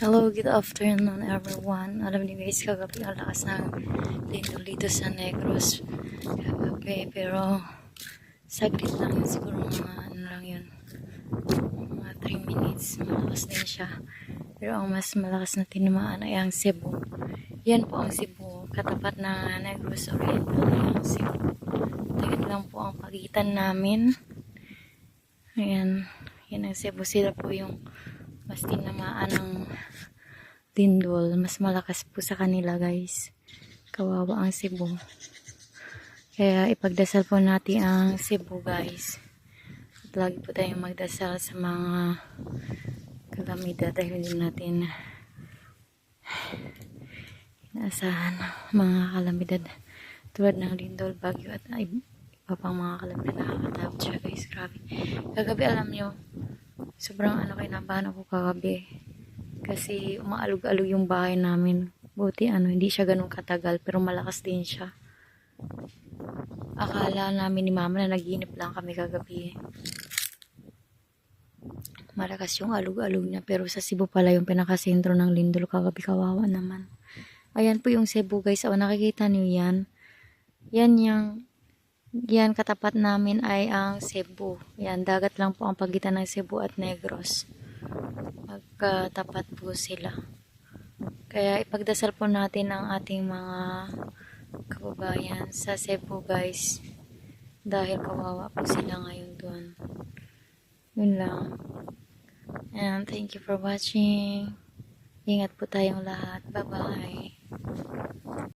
Hello, good afternoon everyone. Alam niyo guys, kagabi ang lakas ng lindol dito sa Negros. Kagabi, pero saglit lang yun, siguro mga ano lang yun, mga 3 minutes. Malakas din siya. Pero ang mas malakas na tinamaan ay ang Cebu. Yan po ang Cebu, katapat ng Negros Oriental ay ang Cebu. Tingin lang po ang pagitan namin. Ayan, yan ang Cebu. Sila po yung mas tinamaan ng lindol. Mas malakas po sa kanila guys. Kawawa ang Cebu. Kaya ipagdasal po natin ang Cebu guys. At lagi po tayong magdasal sa mga kalamidad dahil hindi natin inaasahan mga kalamidad tulad ng lindol, bagyo at iba pang mga kalamidad. Nakakatakot siya guys. Grabe. Kagabi alam nyo, sobrang kinabahan ako kagabi. Kasi umaalog-alog yung bahay namin. Buti hindi siya ganun katagal pero malakas din siya. Akala namin ni mama na naginip lang kami kagabi. Malakas yung alog-alog niya pero sa Cebu pala yung pinakasentro ng lindol kagabi. Kawawa naman. Ayan po yung Cebu guys. O nakikita niyo yan. Yan katapat namin ay ang Cebu. Yan, dagat lang po ang pagitan ng Cebu at Negros. Magkatapat po sila. Kaya ipagdasal po natin ang ating mga kababayan sa Cebu guys. Dahil kawawa po sila ngayon doon. Yun lang. And thank you for watching. Ingat po tayong lahat. Bye-bye.